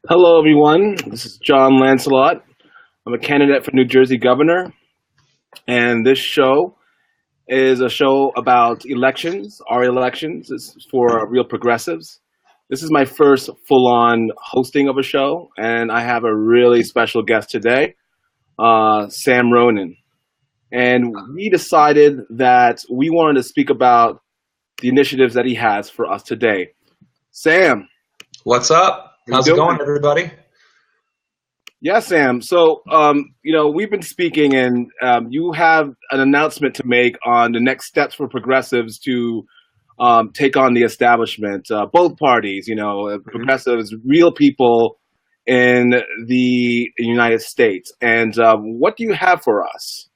Hello, everyone. This is Jon Lancelot. I'm a candidate for New Jersey governor, and this show is a show about elections. Our elections is for real progressives. This is my first full-on hosting of a show, and I have a really special guest today, Sam Ronan. And we decided that we wanted to speak about the initiatives that he has for us today. Sam. What's up? How's it going, everybody? Yeah, Sam. So, we've been speaking, and you have an announcement to make on the next steps for progressives to take on the establishment. Both parties, progressives, real people in the United States. And what do you have for us?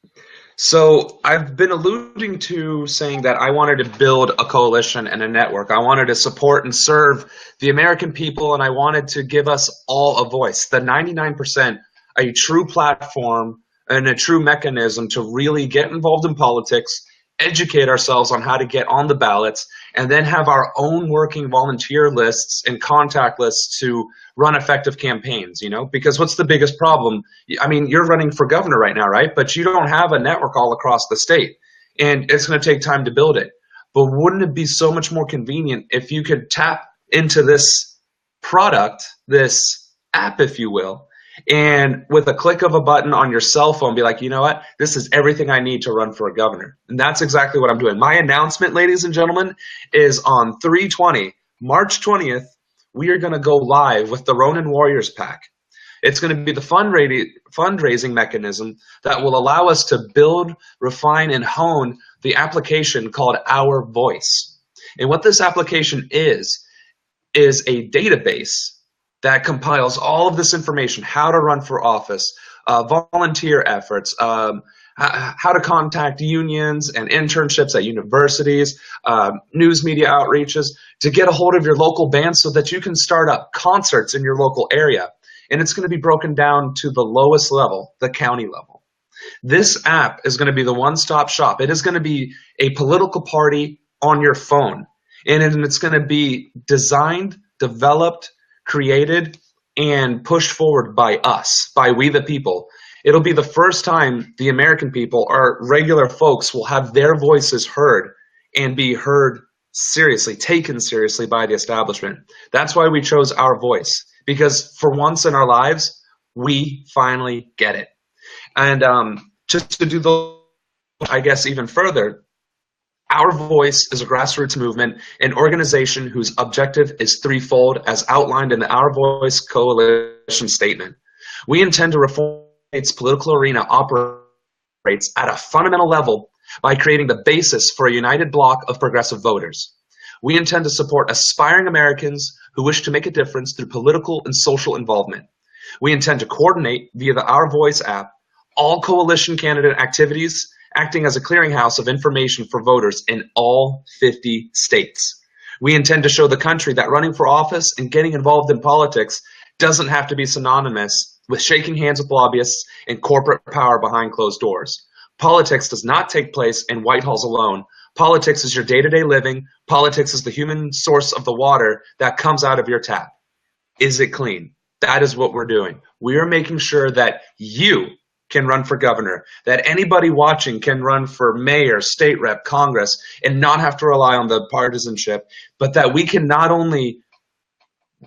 So I've been alluding to saying that I wanted to build a coalition and a network. I wanted to support and serve the American people, and I wanted to give us all a voice. The 99%, a true platform and a true mechanism to really get involved in politics, educate ourselves on how to get on the ballots, and then have our own working volunteer lists and contact lists to run effective campaigns, because what's the biggest problem? I mean, you're running for governor right now, right? But you don't have a network all across the state, and it's going to take time to build it. But wouldn't it be so much more convenient if you could tap into this product, this app, if you will, and with a click of a button on your cell phone, be like, you know what? This is everything I need to run for a governor. And that's exactly what I'm doing. My announcement, ladies and gentlemen, is on 3/20, March 20th, we are going to go live with the Ronan Warriors PAC. It's going to be the fundraising mechanism that will allow us to build, refine, and hone the application called Our Voice. And what this application is a database that compiles all of this information: how to run for office, volunteer efforts, how to contact unions and internships at universities, news media outreaches, to get a hold of your local band so that you can start up concerts in your local area. And it's going to be broken down to the lowest level, the county level. This app is going to be the one-stop shop. It is going to be a political party on your phone. And it's going to be designed, developed, created, and pushed forward by us, by we the people. It'll be the first time the American people, or regular folks, will have their voices heard and be heard seriously, taken seriously by the establishment. That's why we chose Our Voice, because for once in our lives, we finally get it. And just to do even further, Our Voice is a grassroots movement, an organization whose objective is threefold, as outlined in the Our Voice Coalition Statement. We intend to reform its political arena operates at a fundamental level by creating the basis for a united bloc of progressive voters. We intend to support aspiring Americans who wish to make a difference through political and social involvement. We intend to coordinate via the Our Voice app all coalition candidate activities, acting as a clearinghouse of information for voters in all 50 states. We intend to show the country that running for office and getting involved in politics doesn't have to be synonymous with shaking hands with lobbyists and corporate power behind closed doors. Politics does not take place in Whitehalls alone. Politics is your day-to-day living. Politics is the human source of the water that comes out of your tap. Is it clean? That is what we're doing. We are making sure that you can run for governor, that anybody watching can run for mayor, state rep, Congress, and not have to rely on the partisanship, but that we can not only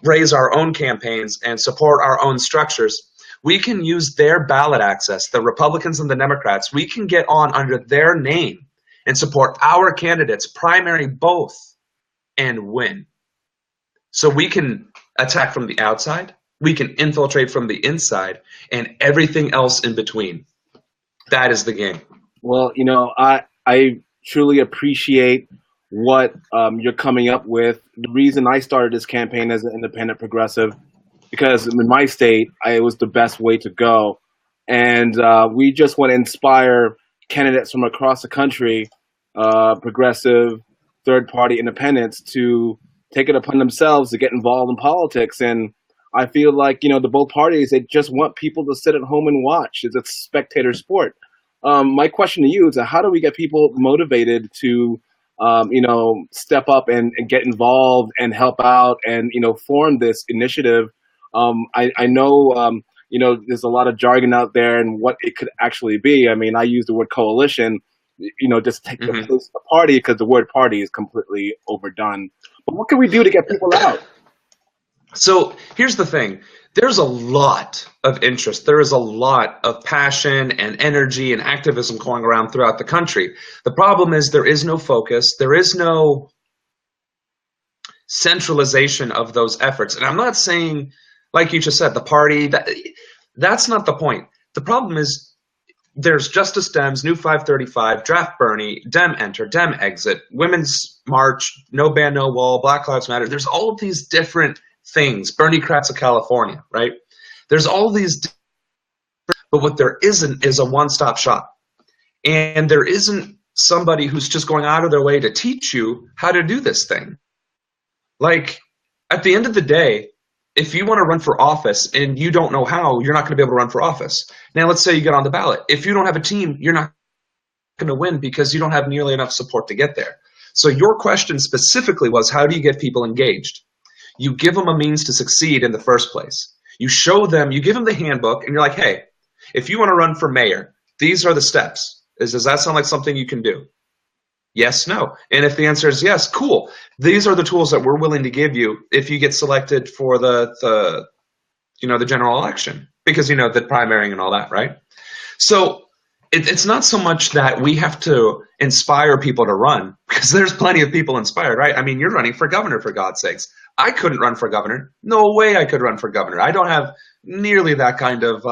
raise our own campaigns and support our own structures, we can use their ballot access, the Republicans and the Democrats. We can get on under their name and support our candidates, primary both, and win. So we can attack from the outside, we can infiltrate from the inside, and everything else in between. That is the game. Well, I truly appreciate what you're coming up with. The reason I started this campaign as an independent progressive, because in my state, it was the best way to go. And we just want to inspire candidates from across the country, progressive, third-party independents, to take it upon themselves to get involved in politics. And I feel like, the both parties, they just want people to sit at home and watch. It's a spectator sport. My question to you is, how do we get people motivated to step up and get involved and help out and, form this initiative I know, there's a lot of jargon out there and what it could actually be. I mean, I use the word coalition, just take the Mhm. place of the party, because the word party is completely overdone. But what can we do to get people out? So here's the thing. There's a lot of interest. There is a lot of passion and energy and activism going around throughout the country. The problem is there is no focus. There is no centralization of those efforts. And I'm not saying, like you just said, the party, that's not the point. The problem is there's Justice Dems, New 535, Draft Bernie, Dem Enter, Dem Exit, Women's March, No Ban, No Wall, Black Lives Matter. There's all of these different things. Bernie Kratz of California, right? There's all these, but what there isn't is a one-stop shop. And there isn't somebody who's just going out of their way to teach you how to do this thing. Like, at the end of the day, if you want to run for office and you don't know how, you're not going to be able to run for office. Now, let's say you get on the ballot. If you don't have a team, you're not going to win because you don't have nearly enough support to get there. So your question specifically was, how do you get people engaged? You give them a means to succeed in the first place. You show them, you give them the handbook, and you're like, hey, if you want to run for mayor, these are the steps. Does that sound like something you can do? Yes, no. And if the answer is yes, cool. These are the tools that we're willing to give you if you get selected for the general election, because the primary and all that, right? So it's not so much that we have to inspire people to run, because there's plenty of people inspired, right? I mean, you're running for governor, for God's sakes. I couldn't run for governor. No way I could run for governor. I don't have nearly that kind of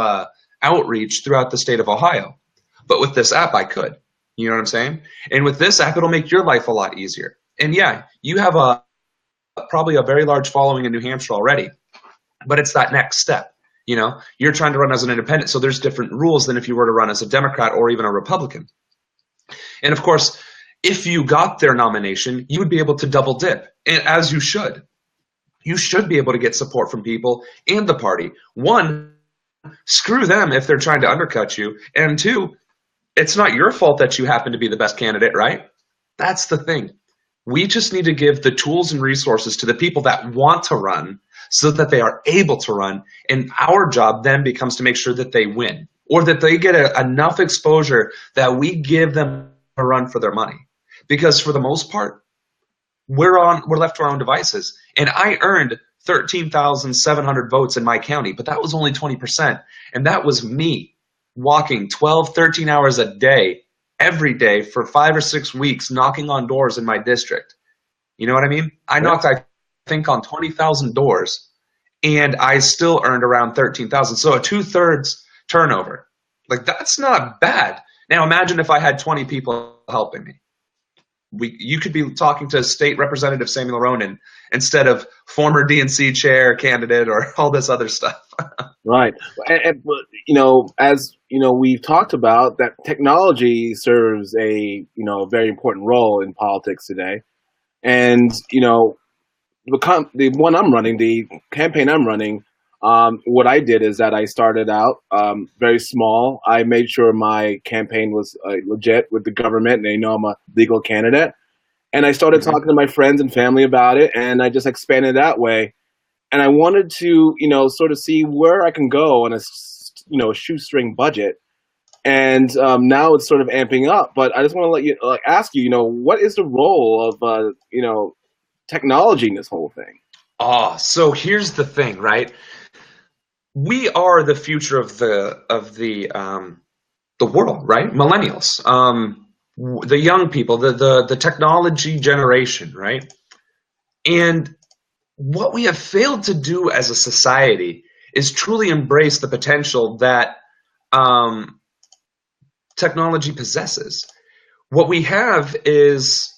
outreach throughout the state of Ohio. But with this app, I could. You know what I'm saying? And with this app, it'll make your life a lot easier. And yeah, you have probably a very large following in New Hampshire already, but it's that next step. You're trying to run as an independent, so there's different rules than if you were to run as a Democrat or even a Republican. And of course, if you got their nomination, you would be able to double dip, and as you should. You should be able to get support from people and the party. One, screw them if they're trying to undercut you, and two, it's not your fault that you happen to be the best candidate, right? That's the thing. We just need to give the tools and resources to the people that want to run so that they are able to run. And our job then becomes to make sure that they win, or that they get enough exposure that we give them a run for their money. Because for the most part, we're left to our own devices. And I earned 13,700 votes in my county, but that was only 20%. And that was me walking 12, 13 hours a day, every day for 5 or 6 weeks, knocking on doors in my district. You know what I mean? I knocked, I think, on 20,000 doors, and I still earned around 13,000. So a 2/3 turnover. Like, that's not bad. Now imagine if I had 20 people helping me. You could be talking to State Representative Samuel Ronan instead of former DNC chair candidate or all this other stuff. Right. And, as we've talked about, that technology serves a very important role in politics today. And the one I'm running, the campaign I'm running, what I did is that I started out very small. I made sure my campaign was legit with the government, and they know I'm a legal candidate. And I started talking to my friends and family about it, and I just expanded that way. And I wanted to, sort of see where I can go on a, shoestring budget. And now it's sort of amping up. But I just want to ask you, what is the role of, technology in this whole thing? Oh, so here's the thing, right? We are the future of the world, right? Millennials, the young people, the technology generation, right? And what we have failed to do as a society is truly embrace the potential that technology possesses. What we have is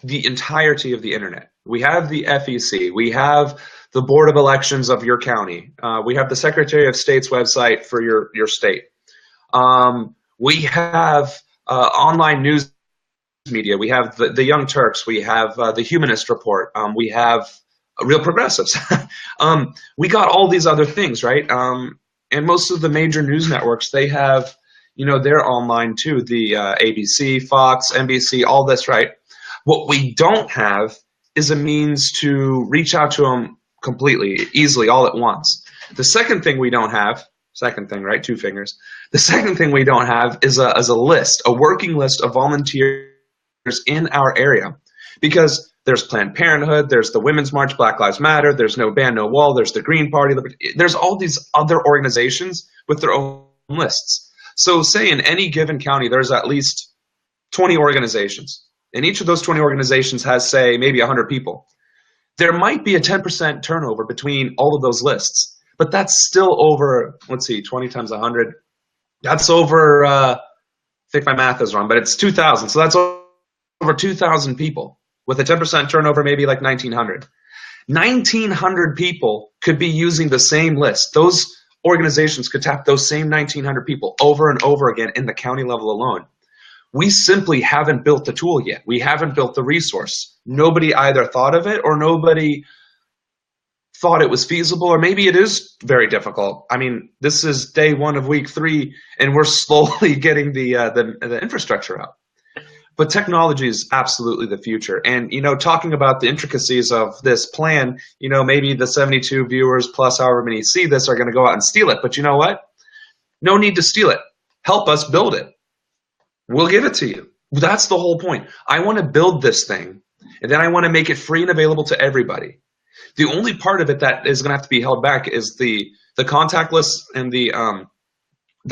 the entirety of the internet. We have the FEC. We have the Board of Elections of your county. We have the Secretary of State's website for your state. We have online news media. We have the Young Turks. We have the Humanist Report. We have Real Progressives. We got all these other things, right? And most of the major news networks, they have, they're online too. The ABC, Fox, NBC, all this, right? What we don't have is a means to reach out to them completely, easily, all at once. The second thing we don't have, second thing, right? Two fingers. The second thing we don't have is a list, a working list of volunteers in our area. Because there's Planned Parenthood, there's the Women's March, Black Lives Matter, there's No Ban, No Wall, there's the Green Party, there's all these other organizations with their own lists. So say in any given county, there's at least 20 organizations. And each of those 20 organizations has, say, maybe 100 people. There might be a 10% turnover between all of those lists. But that's still over, let's see, 20 times 100. That's over, I think my math is wrong, but it's 2,000. So that's over 2,000 people. With a 10% turnover, maybe like 1,900. 1,900 people could be using the same list. Those organizations could tap those same 1,900 people over and over again in the county level alone. We simply haven't built the tool yet. We haven't built the resource. Nobody either thought of it or nobody thought it was feasible, or maybe it is very difficult. I mean, this is day 1 of week 3, and we're slowly getting the infrastructure out. But technology is absolutely the future. And, talking about the intricacies of this plan, maybe the 72 viewers plus however many see this are going to go out and steal it. But you know what? No need to steal it. Help us build it. We'll give it to you. That's the whole point. I want to build this thing, and then I want to make it free and available to everybody. The only part of it that is going to have to be held back is the contact list and the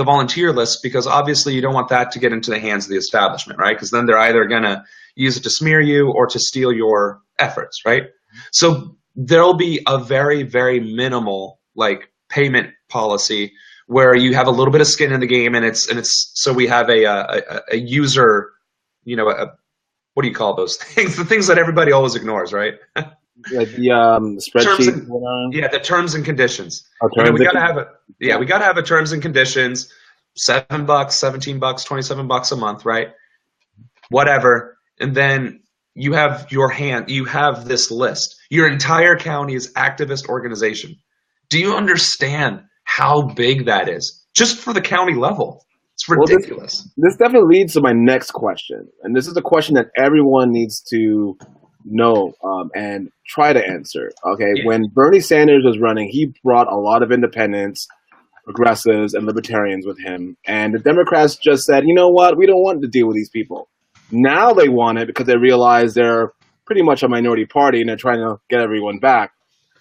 volunteer list, because obviously you don't want that to get into the hands of the establishment, right? Because then they're either going to use it to smear you or to steal your efforts, right? So there'll be a very, very minimal payment policy where you have a little bit of skin in the game, and it's so we have a user, what do you call those things? The things that everybody always ignores, right? Like the spreadsheet. The terms and conditions. We gotta have a terms and conditions. $7, $17, $27 a month, right? Whatever. And then you have you have this list. Your entire county is activist organization. Do you understand how big that is? Just for the county level. It's ridiculous. Well, this definitely leads to my next question. And this is a question that everyone needs to know and try to answer. Okay, yeah. When Bernie Sanders was running, he brought a lot of independents, progressives, and libertarians with him. And the Democrats just said, you know what, we don't want to deal with these people. Now they want it because they realize they're pretty much a minority party and they're trying to get everyone back.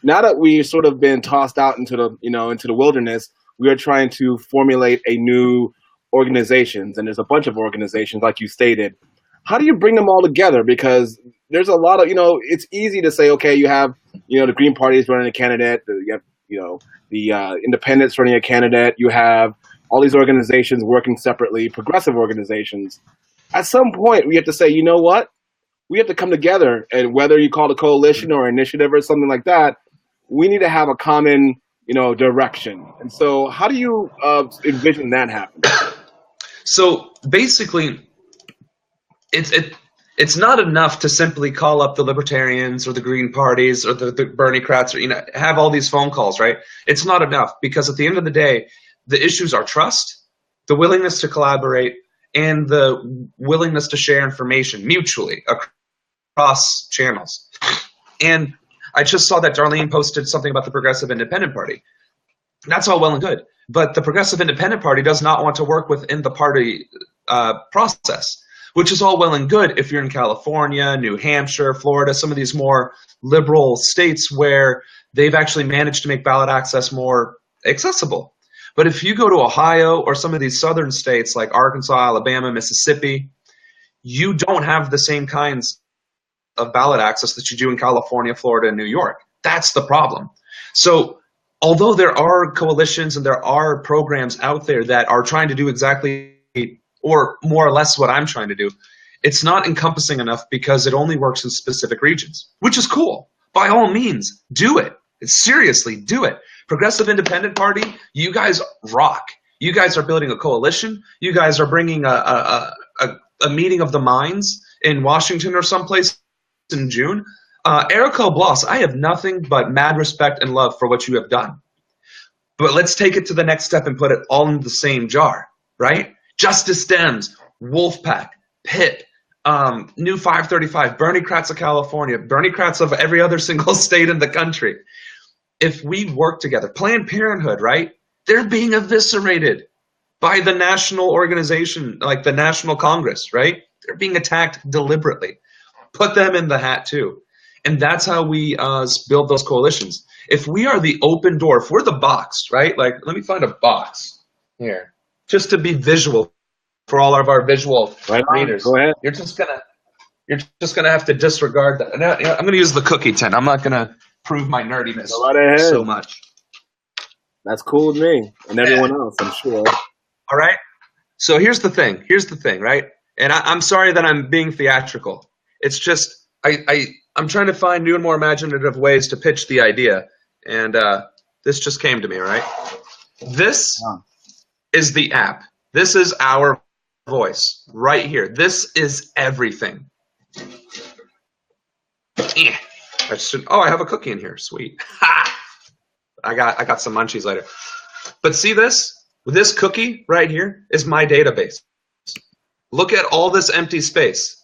Now that we've sort of been tossed out into the wilderness, we are trying to formulate a new organizations, and there's a bunch of organizations like you stated. How do you bring them all together? Because there's a lot of, it's easy to say, okay, you have, the Green Party is running a candidate, you have, the independents running a candidate, you have all these organizations working separately, progressive organizations. At some point, we have to say, you know what? We have to come together, and whether you call it a coalition or initiative or something like that, we need to have a common, direction. And so how do you envision that happening? So basically, it's not enough to simply call up the libertarians or the Green Parties or the Bernie Crats or have all these phone calls, right? It's not enough, because at the end of the day, the issues are trust, the willingness to collaborate, and the willingness to share information mutually across channels. And I just saw that Darlene posted something about the Progressive Independent Party. That's all well and good, but the Progressive Independent Party does not want to work within the party process, which is all well and good if you're in California, New Hampshire, Florida, some of these more liberal states where they've actually managed to make ballot access more accessible. But if you go to Ohio or some of these southern states like Arkansas, Alabama, Mississippi, you don't have the same kinds of ballot access that you do in California, Florida, and New York. That's the problem. So although there are coalitions and there are programs out there that are trying to do exactly or more or less what I'm trying to do, it's not encompassing enough because it only works in specific regions, which is cool. By all means, do it. Seriously, do it. Progressive Independent Party, you guys rock. You guys are building a coalition. You guys are bringing a meeting of the minds in Washington or someplace in June. Erico Bloss, I have nothing but mad respect and love for what you have done. But let's take it to the next step and put it all in the same jar, right? Justice Dems, Wolfpack, PIP, New 535, Bernie Kratz of California, Bernie Kratz of every other single state in the country. if we work together, Planned Parenthood, right? They're being eviscerated by the national organization, like the National Congress, right? They're being attacked deliberately. Put them in the hat too. And that's how we build those coalitions. If we are the open door, if we're the box, right? Like, let me find a box here, just to be visual for all of our visual readers. Go ahead. You're just gonna have to disregard that. Now, I'm gonna use the cookie tin. I'm not gonna prove my nerdiness so much. That's cool with me and everyone else, I'm sure. All right. So here's the thing. Right? And I'm sorry that I'm being theatrical. It's just I'm trying to find new and more imaginative ways to pitch the idea, and this just came to me. Right. This is the app. This is our voice right here. This is everything. I have a cookie in here. Sweet. Ha! I got some munchies later. But see this? This cookie right here is my database. Look at all this empty space.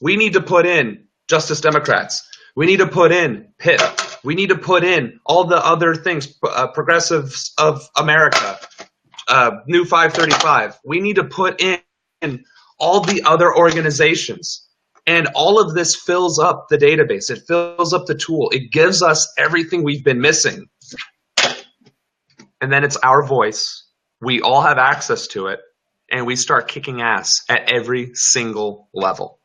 We need to put in Justice Democrats. We need to put in PIP. We need to put in all the other things, Progressives of America, New 535. We need to put in all the other organizations. And all of this fills up the database. It fills up the tool. It gives us everything we've been missing. And then it's our voice. We all have access to it. And we start kicking ass at every single level.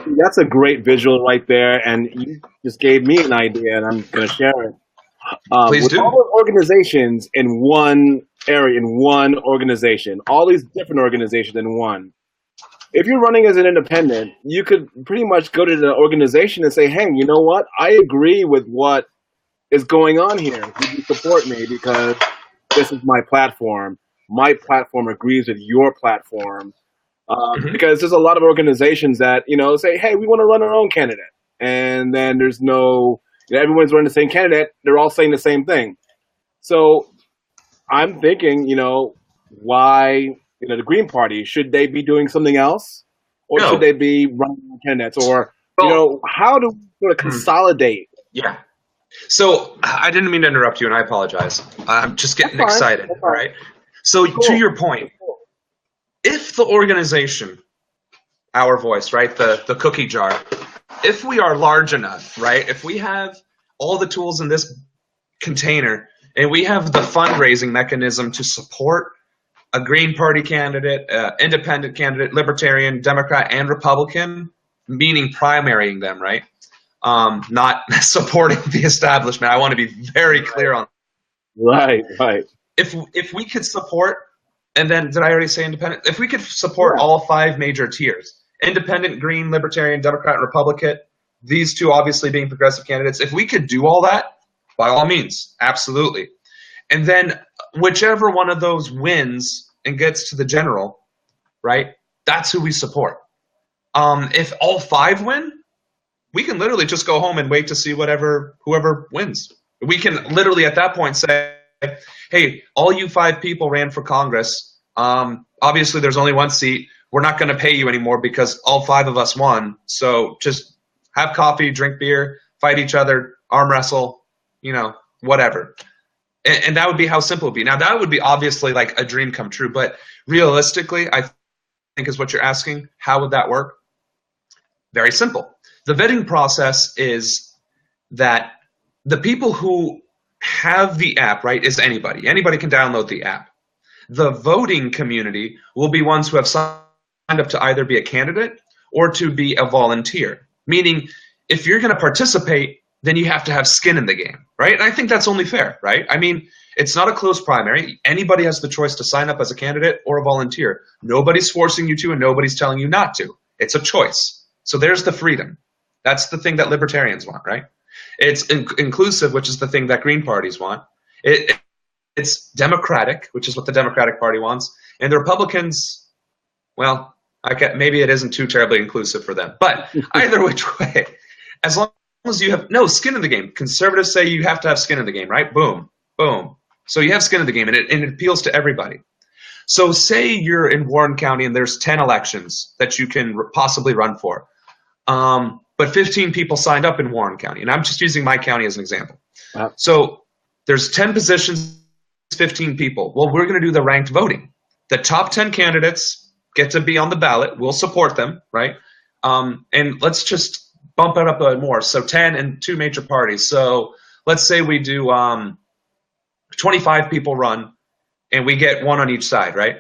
That's a great visual right there. And you just gave me an idea, and I'm going to share it. Please do. All those organizations in one area, in one organization, all these different organizations in one. If you're running as an independent, you could pretty much go to the organization and say, hey, you know what? I agree with what is going on here. Would you support me because this is my platform? My platform agrees with your platform. Because there's a lot of organizations that, say, hey, we want to run our own candidate. And then there's everyone's running the same candidate. They're all saying the same thing. So I'm thinking, why... the Green Party, should they be doing something else? Or should they be running candidates? Or, how do we sort of consolidate? Yeah. So I didn't mean to interrupt you, and I apologize. I'm just getting excited, all right? So to your point, if the organization, our voice, right, the cookie jar, if we are large enough, right, if we have all the tools in this container, and we have the fundraising mechanism to support a Green Party candidate, independent candidate, Libertarian, Democrat, and Republican, meaning primarying them, right? Not supporting the establishment. I want to be very clear on that. Right. If we could support, and then did I already say independent? If we could support all 5 major tiers, independent, Green, Libertarian, Democrat, and Republican, these 2 obviously being progressive candidates, if we could do all that, by all means, absolutely. And then whichever one of those wins and gets to the general, right, that's who we support. If all 5 win, we can literally just go home and wait to see whoever wins. We can literally at that point say, hey, all you 5 people ran for Congress. Obviously, there's only 1 seat. We're not going to pay you anymore because all 5 of us won. So just have coffee, drink beer, fight each other, arm wrestle, whatever. And that would be how simple it would be. Now, that would be obviously like a dream come true. But realistically, I think is what you're asking, how would that work? Very simple. The vetting process is that the people who have the app, right, is anybody. Anybody can download the app. The voting community will be ones who have signed up to either be a candidate or to be a volunteer. Meaning, if you're going to participate, then you have to have skin in the game, right? And I think that's only fair, right? I mean, it's not a closed primary. Anybody has the choice to sign up as a candidate or a volunteer. Nobody's forcing you to, and nobody's telling you not to. It's a choice. So there's the freedom. That's the thing that libertarians want, right? It's inclusive, which is the thing that Green parties want. It's democratic, which is what the Democratic Party wants. And the Republicans, well, maybe it isn't too terribly inclusive for them. But either which way, as long as you have no skin in the game. Conservatives say you have to have skin in the game, right? Boom, boom. So you have skin in the game, and it appeals to everybody. So say you're in Warren County and there's 10 elections that you can possibly run for. But 15 people signed up in Warren County, and I'm just using my county as an example. So there's 10 positions, 15 people. Well, we're going to do the ranked voting. The top 10 candidates get to be on the ballot. We'll support them, right? And let's just bump it up more. So 10 and 2 major parties. So let's say we do 25 people run, and we get 1 on each side, right?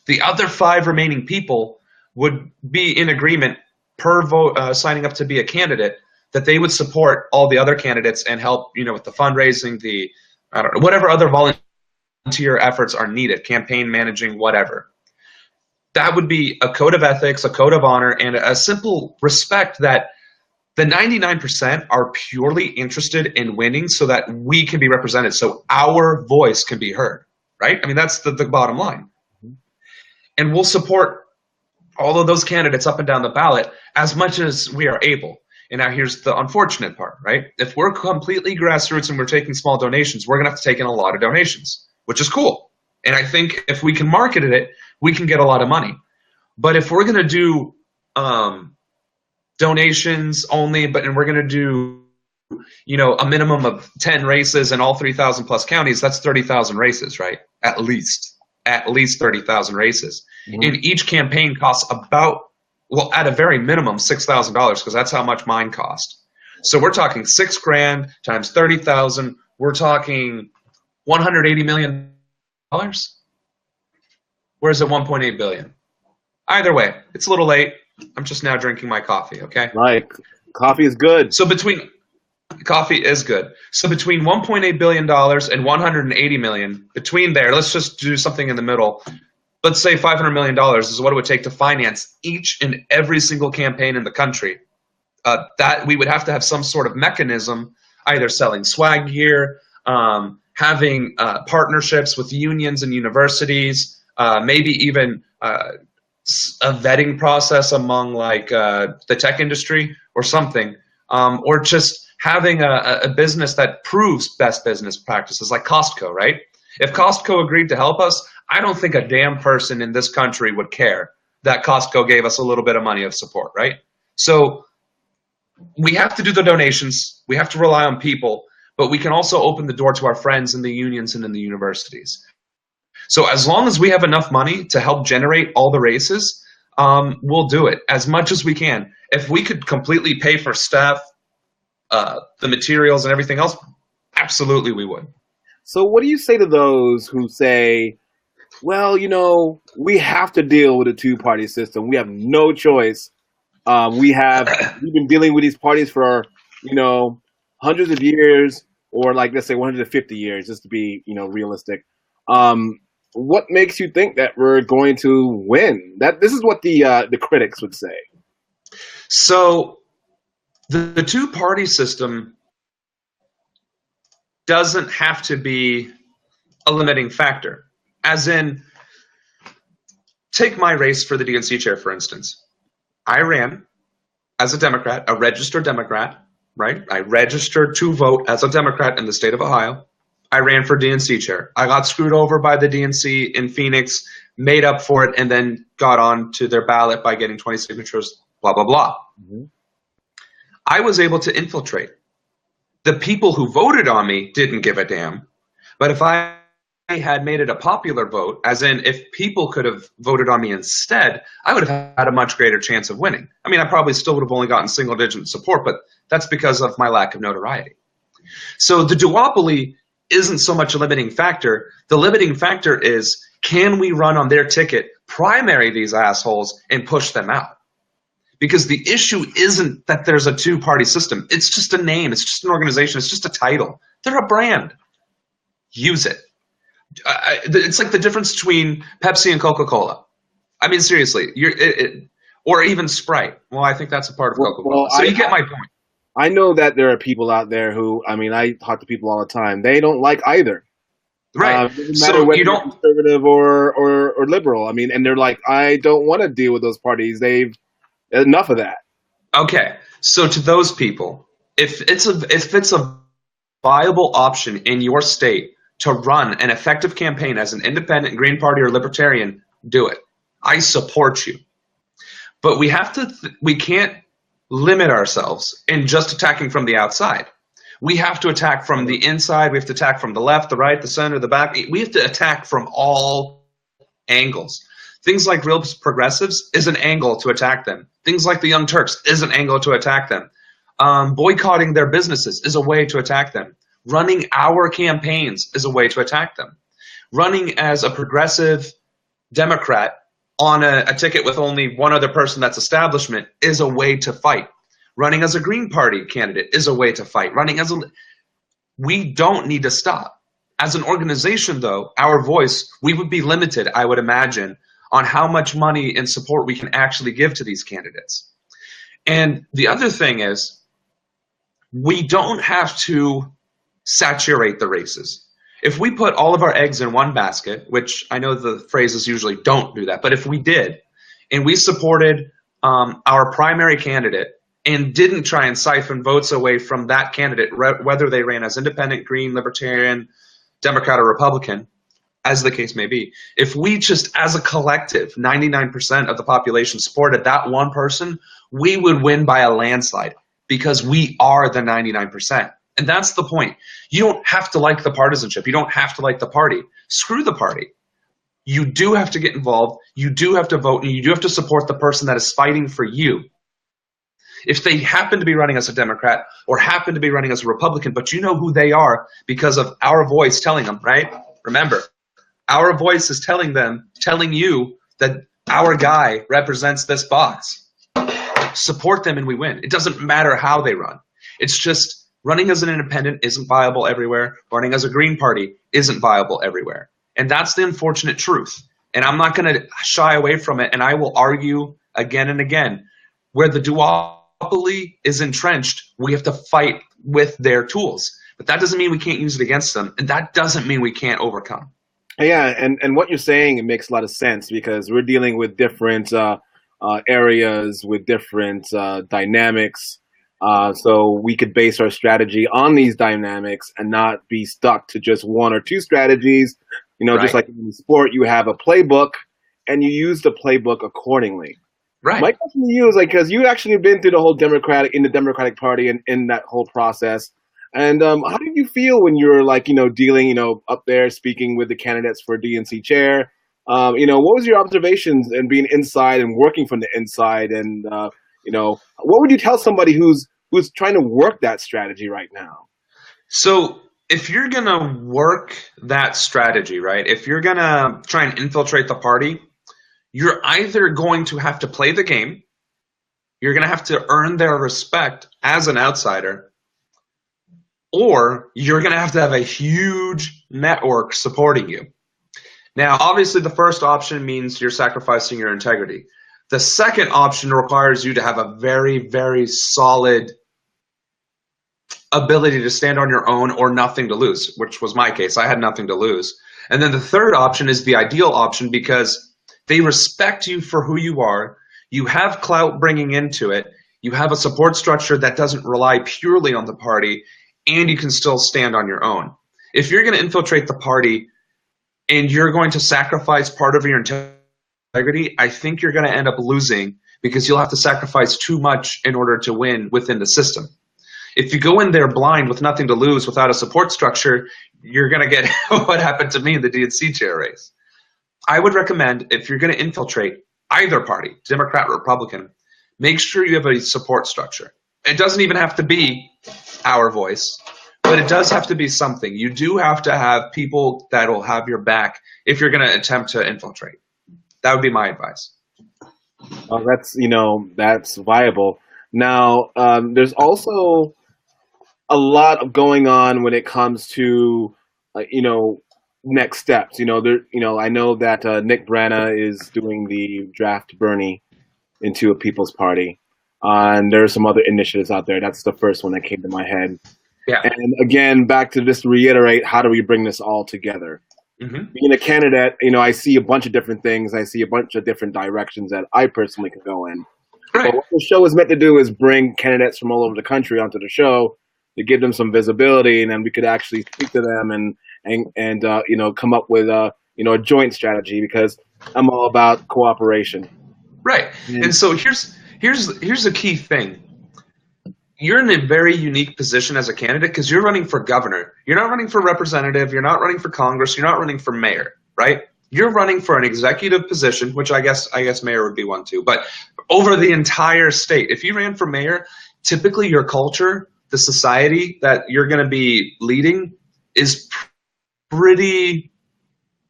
The other 5 remaining people would be in agreement per vote, signing up to be a candidate, that they would support all the other candidates and help, with the fundraising, the whatever other volunteer efforts are needed, campaign managing, whatever. That would be a code of ethics, a code of honor, and a simple respect that the 99% are purely interested in winning so that we can be represented, so our voice can be heard, right? I mean, that's the bottom line. And we'll support all of those candidates up and down the ballot as much as we are able. And now here's the unfortunate part, right? If we're completely grassroots and we're taking small donations, we're going to have to take in a lot of donations, which is cool. And I think if we can market it, we can get a lot of money. But if we're going to do donations only, and we're going to do, a minimum of 10 races in all 3,000 plus counties, that's 30,000 races, right? At least 30,000 races. Mm-hmm. And each campaign costs about, at a very minimum, $6,000, because that's how much mine cost. So we're talking $6,000 times 30,000. We're talking $180 million. Where's the 1.8 billion? Either way, it's a little late. I'm just now drinking my coffee. Okay. Right. Coffee is good. So coffee is good. So between $1.8 billion and $180 million, between there, let's just do something in the middle. Let's say $500 million is what it would take to finance each and every single campaign in the country. That we would have to have some sort of mechanism, either selling swag gear, having partnerships with unions and universities, maybe even a vetting process among the tech industry or something, or just having a business that proves best business practices, like Costco, right? If Costco agreed to help us, I don't think a damn person in this country would care that Costco gave us a little bit of money of support, right? So we have to do the donations. We have to rely on people, but we can also open the door to our friends in the unions and in the universities. So as long as we have enough money to help generate all the races, we'll do it as much as we can. If we could completely pay for staff, the materials and everything else, absolutely we would. So what do you say to those who say, well, we have to deal with a two-party system. We have no choice. We've been dealing with these parties for, hundreds of years, or let's say 150 years, just to be, realistic. What makes you think that we're going to win? This is what the critics would say. So the two-party system doesn't have to be a limiting factor. As in, take my race for the DNC chair, for instance. I ran as a Democrat, a registered Democrat, right? I registered to vote as a Democrat in the state of Ohio. I ran for DNC chair. I got screwed over by the DNC in Phoenix, made up for it, and then got on to their ballot by getting 20 signatures, blah, blah, blah. Mm-hmm. I was able to infiltrate. The people who voted on me didn't give a damn. But if I had made it a popular vote, as in if people could have voted on me instead, I would have had a much greater chance of winning. I mean, I probably still would have only gotten single-digit support, but that's because of my lack of notoriety. So the duopoly isn't so much a limiting factor. The limiting factor is, can we run on their ticket, primary these assholes, and push them out? Because the issue isn't that there's a two-party system. It's just a name. It's just an organization. It's just a title. They're a brand. Use it. It's like the difference between Pepsi and Coca-Cola. I mean, seriously. Or even Sprite. Well, I think that's a part of Coca-Cola. So you get my point. I know that there are people out there who, I talk to people all the time. They don't like either. Right. Doesn't matter whether you're conservative or liberal. And they're like, I don't want to deal with those parties. Enough of that. Okay, so to those people, if it's a viable option in your state to run an effective campaign as an independent, Green Party, or Libertarian, do it. I support you. But we can't limit ourselves in just attacking from the outside. We have to attack from the inside. We have to attack from the left, the right, the center, the back. We have to attack from all angles. Things like real progressives is an angle to attack them. Things like the Young Turks is an angle to attack them. Boycotting their businesses is a way to attack them. Running our campaigns is a way to attack them. Running as a progressive Democrat on a ticket with only one other person that's establishment is a way to fight. Running as a Green Party candidate is a way to fight. We don't need to stop. As an organization, though, our voice, we would be limited, I would imagine, on how much money and support we can actually give to these candidates. And the other thing is, we don't have to saturate the races. If we put all of our eggs in one basket, which I know the phrase is usually don't do that, but if we did, and we supported our primary candidate and didn't try and siphon votes away from that candidate, whether they ran as independent, Green, Libertarian, Democrat, or Republican, as the case may be, if we just, as a collective, 99% of the population supported that one person, we would win by a landslide because we are the 99%. And that's the point. You don't have to like the partisanship. You don't have to like the party. Screw the party. You do have to get involved. You do have to vote, and you do have to support the person that is fighting for you. If they happen to be running as a Democrat or happen to be running as a Republican, but you know who they are because of our voice telling them, right? Remember, our voice is telling you that our guy represents this box. Support them and we win. It doesn't matter how they run. It's just running as an independent isn't viable everywhere. Running as a Green Party isn't viable everywhere. And that's the unfortunate truth. And I'm not going to shy away from it. And I will argue again and again, where the duopoly is entrenched, we have to fight with their tools. But that doesn't mean we can't use it against them. And that doesn't mean we can't overcome. Yeah, and what you're saying, it makes a lot of sense because we're dealing with different areas, with different dynamics. So we could base our strategy on these dynamics and not be stuck to just one or two strategies. You know, right. Just like in sport, you have a playbook and you use the playbook accordingly. Right. My question to you is because you actually have been through the whole Democratic Party and in that whole process. And how did you feel when you were dealing, up there speaking with the candidates for DNC chair? What was your observations and being inside and working from the inside? And, what would you tell somebody who's trying to work that strategy right now? So if you're going to work that strategy, right, if you're going to try and infiltrate the party, you're either going to have to play the game, you're going to have to earn their respect as an outsider, or you're going to have a huge network supporting you. Now, obviously, the first option means you're sacrificing your integrity. The second option requires you to have a very, very solid ability to stand on your own or nothing to lose, which was my case. I had nothing to lose. And then the third option is the ideal option because they respect you for who you are. You have clout bringing into it. You have a support structure that doesn't rely purely on the party, and you can still stand on your own. If you're going to infiltrate the party and you're going to sacrifice part of your integrity, I think you're going to end up losing because you'll have to sacrifice too much in order to win within the system. If you go in there blind with nothing to lose without a support structure, you're going to get what happened to me in the DNC chair race. I would recommend if you're going to infiltrate either party, Democrat or Republican, make sure you have a support structure. It doesn't even have to be our voice, but it does have to be something. You do have to have people that will have your back if you're going to attempt to infiltrate. That would be my advice. Well, that's viable. Now, there's also a lot of going on when it comes to, next steps. I know that Nick Brana is doing the draft Bernie into a People's Party. And there are some other initiatives out there. That's the first one that came to my head. Yeah. And again, back to just reiterate, how do we bring this all together? Mm-hmm. Being a candidate, I see a bunch of different things. I see a bunch of different directions that I personally could go in. Right. But what the show is meant to do is bring candidates from all over the country onto the show to give them some visibility, and then we could actually speak to them and come up with a joint strategy because I'm all about cooperation. Right. And so here's the key thing. you're in a very unique position as a candidate because you're running for governor. You're not running for representative. You're not running for Congress. You're not running for mayor, right? You're running for an executive position, which I guess mayor would be one too, but over the entire state. If you ran for mayor, typically your culture, the society that you're going to be leading is pretty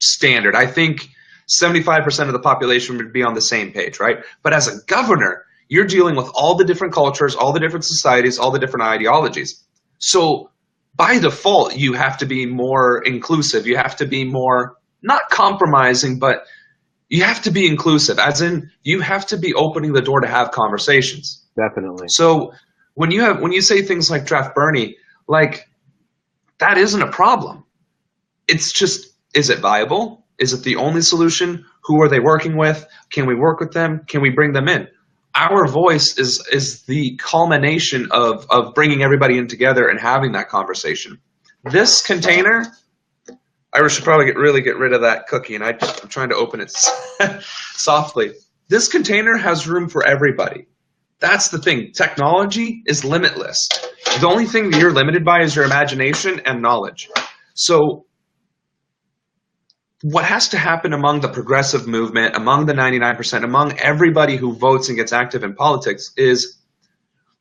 standard. I think 75% of the population would be on the same page, right? But as a governor, you're dealing with all the different cultures, all the different societies, all the different ideologies. So by default, you have to be more inclusive. You have to be more, not compromising, but you have to be inclusive, as in you have to be opening the door to have conversations. Definitely. So when you say things like draft Bernie, like that isn't a problem. It's just, is it viable? Is it the only solution? Who are they working with? Can we work with them? Can we bring them in? Our voice is the culmination of bringing everybody in together and having that conversation. This container, I should probably get rid of that cookie, and I'm trying to open it softly. This container has room for everybody. That's the thing. Technology is limitless. The only thing that you're limited by is your imagination and knowledge. So what has to happen among the progressive movement, among the 99%, among everybody who votes and gets active in politics is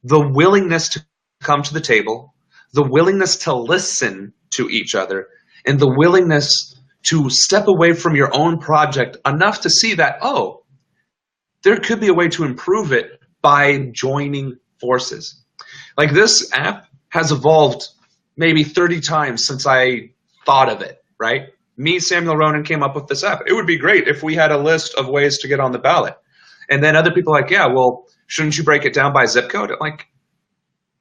the willingness to come to the table, the willingness to listen to each other, and the willingness to step away from your own project enough to see that, oh, there could be a way to improve it by joining forces. Like this app has evolved maybe 30 times since I thought of it, right? Me, Samuel Ronan, came up with this app. It would be great if we had a list of ways to get on the ballot. And then other people are like, yeah, well, shouldn't you break it down by zip code? I'm like,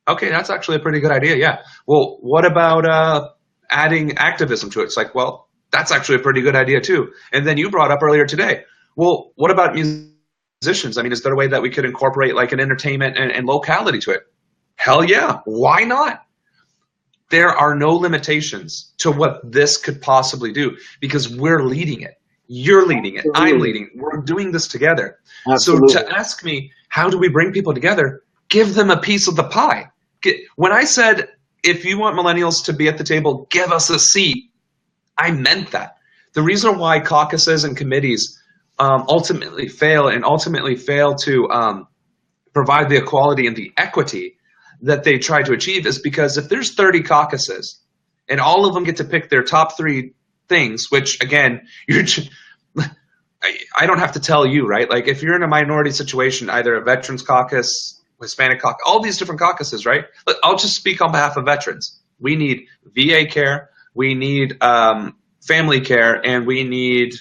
okay, that's actually a pretty good idea, yeah. Well, what about adding activism to it? It's like, well, that's actually a pretty good idea too. And then you brought up earlier today, well, what about musicians? I mean, is there a way that we could incorporate like an entertainment and locality to it? Hell yeah, why not? There are no limitations to what this could possibly do because we're leading it. You're leading it. Absolutely. I'm leading it. We're doing this together. Absolutely. So to ask me, how do we bring people together? Give them a piece of the pie. When I said, if you want millennials to be at the table, give us a seat, I meant that. The reason why caucuses and committees ultimately fail to provide the equality and the equity that they try to achieve is because if there's 30 caucuses and all of them get to pick their top 3 things, which again, I don't have to tell you, right? Like if you're in a minority situation, either a veterans caucus, Hispanic caucus, all these different caucuses, right? But I'll just speak on behalf of veterans. We need VA care, we need family care, and we need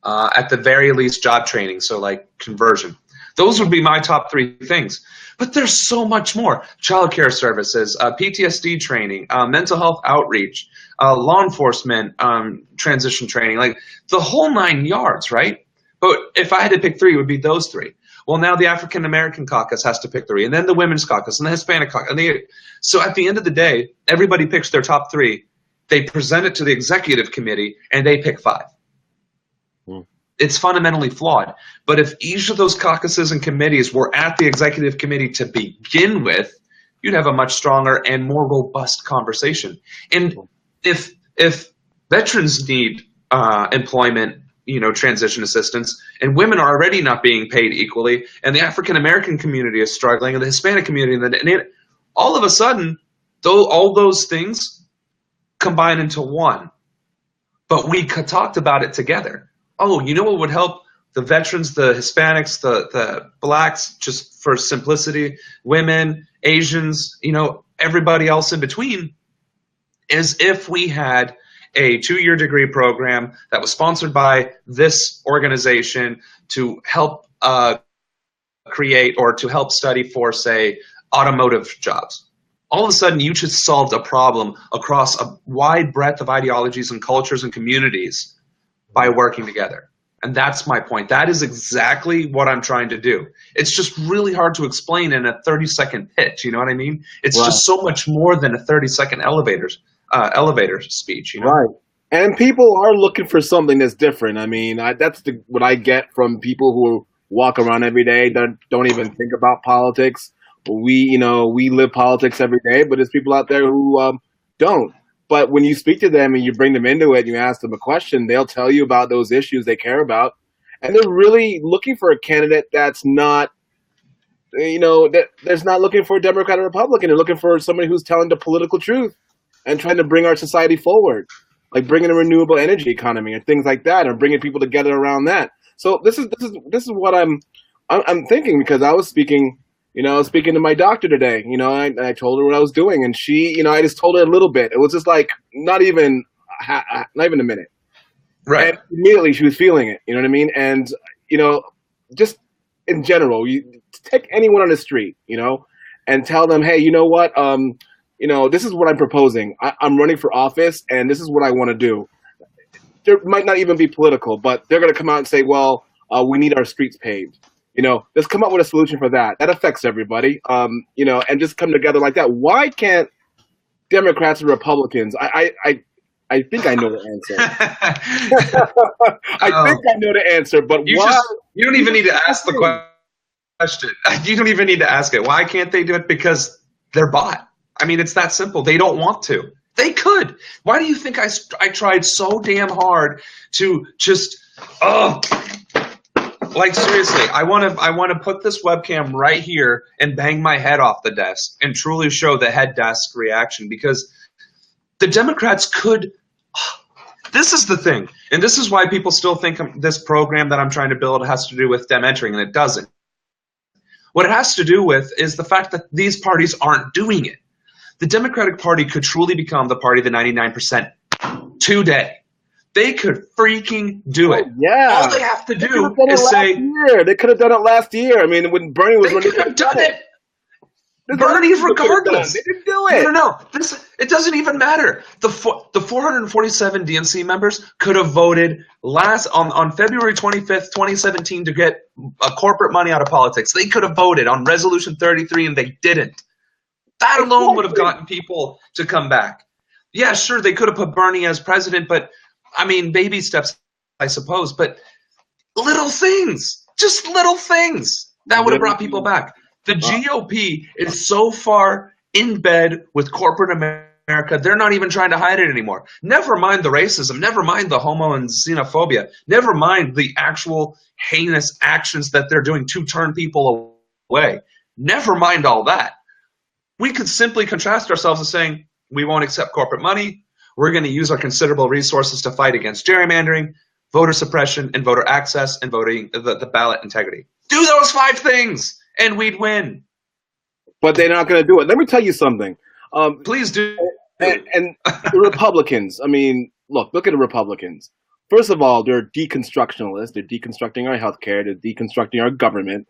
at the very least job training, so like conversion. Those would be my top 3 things. But there's so much more. Childcare services, PTSD training, mental health outreach, law enforcement transition training, like the whole 9 yards, right? But if I had to pick 3, it would be those 3. Well, now the African American caucus has to pick 3, and then the women's caucus, and the Hispanic caucus. So at the end of the day, everybody picks their top 3. They present it to the executive committee, and they pick 5. It's fundamentally flawed. But if each of those caucuses and committees were at the executive committee to begin with, you'd have a much stronger and more robust conversation. And if veterans need employment, transition assistance, and women are already not being paid equally, and the African American community is struggling, and the Hispanic community, and all of a sudden, all those things combine into one. But we talked about it together. Oh, you know what would help the veterans, the Hispanics, the blacks, just for simplicity, women, Asians, everybody else in between, is if we had a 2-year degree program that was sponsored by this organization to help create or to help study for, say, automotive jobs. All of a sudden, you just solved a problem across a wide breadth of ideologies and cultures and communities by working together. And that's my point. That is exactly what I'm trying to do. It's just really hard to explain in a 30-second pitch. You know what I mean? It's just so much more than a 30-second elevator speech. Right. And people are looking for something that's different. I mean, that's what I get from people who walk around every day that don't even think about politics. we live politics every day, but there's people out there who don't. But when you speak to them and you bring them into it and you ask them a question, they'll tell you about those issues they care about. And they're really looking for a candidate that's not, that's not looking for a Democrat or Republican. They're looking for somebody who's telling the political truth and trying to bring our society forward, like bringing a renewable energy economy and things like that, and bringing people together around that. So this is what I'm thinking, because I was speaking to my doctor today, and I told her what I was doing, and she, I just told her a little bit. It was just like not even a minute. Right. And immediately she was feeling it. You know what I mean? And just in general, you take anyone on the street, and tell them, hey, you know what? This is what I'm proposing. I'm running for office, and this is what I want to do. There might not even be political, but they're going to come out and say, well, we need our streets paved. Let's come up with a solution for that. That affects everybody, and just come together like that. Why can't Democrats and Republicans? I think I know the answer. I think I know the answer, but why? You don't even need to ask the question. You don't even need to ask it. Why can't they do it? Because they're bought. I mean, it's that simple. They don't want to. They could. Why do you think I tried so damn hard to just like, seriously, I want to put this webcam right here and bang my head off the desk and truly show the head desk reaction, because the Democrats could. This is the thing, and this is why people still think this program that I'm trying to build has to do with them entering, and it doesn't. What it has to do with is the fact that these parties aren't doing it. The Democratic Party could truly become the party of the 99% today. They could freaking do it. Yeah. All they have to do is say. They could have done it last year. I mean, when Bernie was running, they could have done it. Bernie, regardless. They didn't do it. No. It doesn't even matter. The 447 DNC members could have voted on February 25th, 2017 to get corporate money out of politics. They could have voted on Resolution 33, and they didn't. That alone would have gotten people to come back. Yeah, sure, they could have put Bernie as president, but, I mean, baby steps, I suppose. But little things, just little things, that would have brought people back. The GOP is so far in bed with corporate America, they're not even trying to hide it anymore. Never mind the racism, never mind the homo and xenophobia, never mind the actual heinous actions that they're doing to turn people away. Never mind all that. We could simply contrast ourselves as saying, we won't accept corporate money, we're going to use our considerable resources to fight against gerrymandering, voter suppression, and voter access, and voting the ballot integrity. Do those 5 things! And we'd win. But they're not going to do it. Let me tell you something. Please do. And the Republicans, I mean, look at the Republicans. First of all, they're deconstructionalists. They're deconstructing our healthcare. They're deconstructing our government.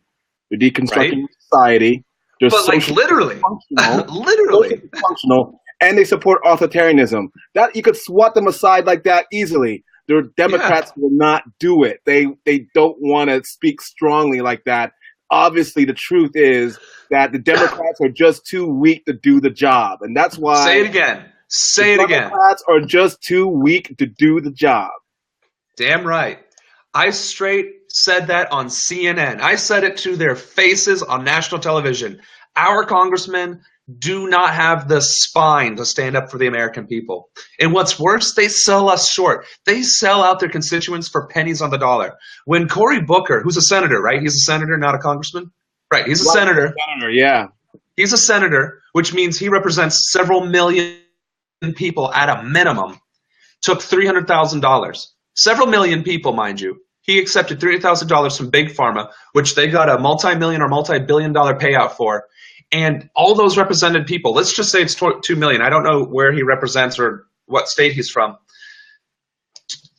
They're deconstructing society. They're literally. Literally. Functional. And they support authoritarianism. That you could swat them aside like that easily. The Democrats will not do it. They don't want to speak strongly like that. Obviously, the truth is that the Democrats are just too weak to do the job. And that's why... Say it again. Say it again. Democrats are just too weak to do the job. Damn right. I straight said that on CNN. I said it to their faces on national television. Our congressmen do not have the spine to stand up for the American people. And what's worse, they sell us short. They sell out their constituents for pennies on the dollar. When Cory Booker, who's a senator, right? He's a senator, not a congressman? Right, he's a senator. Yeah. He's a senator, which means he represents several million people at a minimum, took $300,000. Several million people, mind you. He accepted $300,000 from Big Pharma, which they got a multi-million or multi-billion-dollar payout for. And all those represented people, let's just say it's 2 million. I don't know where he represents or what state he's from.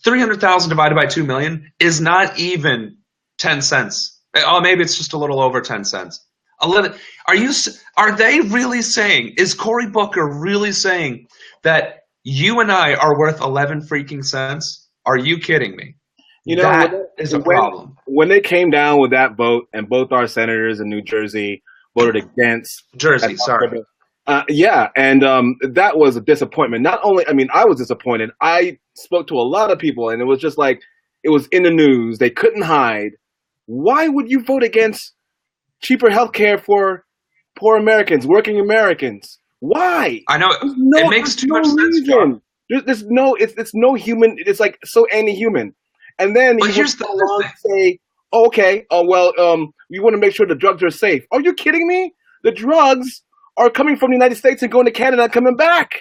300,000 divided by 2 million is not even 10 cents. Oh, maybe it's just a little over 10 cents. 11. Are they really saying, is Cory Booker really saying that you and I are worth 11 freaking cents? Are you kidding me? That is a problem. When they came down with that vote, and both our senators in New Jersey voted against Jersey, sorry. That was a disappointment. Not only, I mean, I was disappointed. I spoke to a lot of people, and it was just like, it was in the news. They couldn't hide. Why would you vote against cheaper health care for poor Americans, working Americans. Why? I know it makes too much sense, John. There's no, it's no human. It's like so anti-human. And then But here's the other thing. Say, oh, okay, we want to make sure the drugs are safe. Are you kidding me? The drugs are coming from the United States and going to Canada and coming back.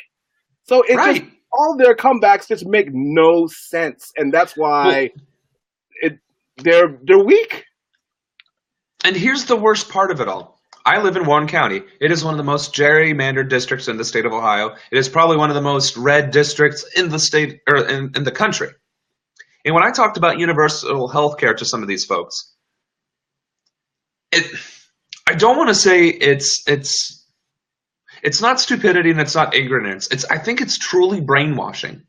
So it's just, all their comebacks just make no sense, and that's why they're weak. And here's the worst part of it all. I live in Warren County. It is one of the most gerrymandered districts in the state of Ohio. It is probably one of the most red districts in the state or in the country. And when I talked about universal health care to some of these folks, I don't want to say it's not stupidity and it's not ignorance. I think it's truly brainwashing.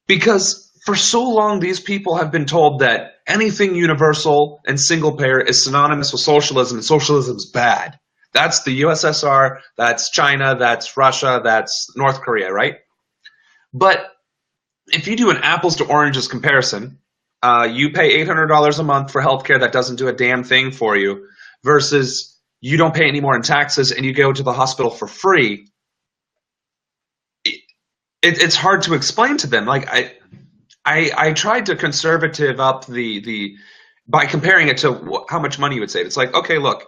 Because for so long, these people have been told that anything universal and single payer is synonymous with socialism, and socialism is bad. That's the USSR, that's China, that's Russia, that's North Korea, right? But if you do an apples to oranges comparison, you pay $800 a month for healthcare that doesn't do a damn thing for you, versus you don't pay any more in taxes and you go to the hospital for free. It's hard to explain to them. Like I tried to conservative up by comparing it to how much money you would save. It's like, okay, look,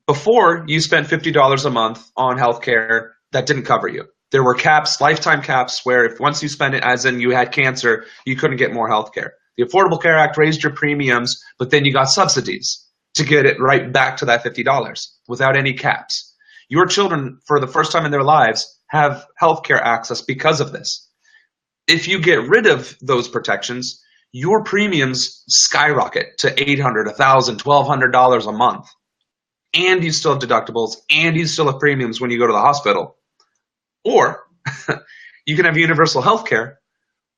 before you spent $50 a month on healthcare that didn't cover you. There were caps, lifetime caps, where if once you spent it, as in you had cancer, you couldn't get more healthcare. The Affordable Care Act raised your premiums, but then you got subsidies to get it right back to that $50 without any caps. Your children, for the first time in their lives, have healthcare access because of this. If you get rid of those protections, your premiums skyrocket to $800, $1,000, $1,200 a month. And you still have deductibles, and you still have premiums when you go to the hospital. Or you can have universal health care,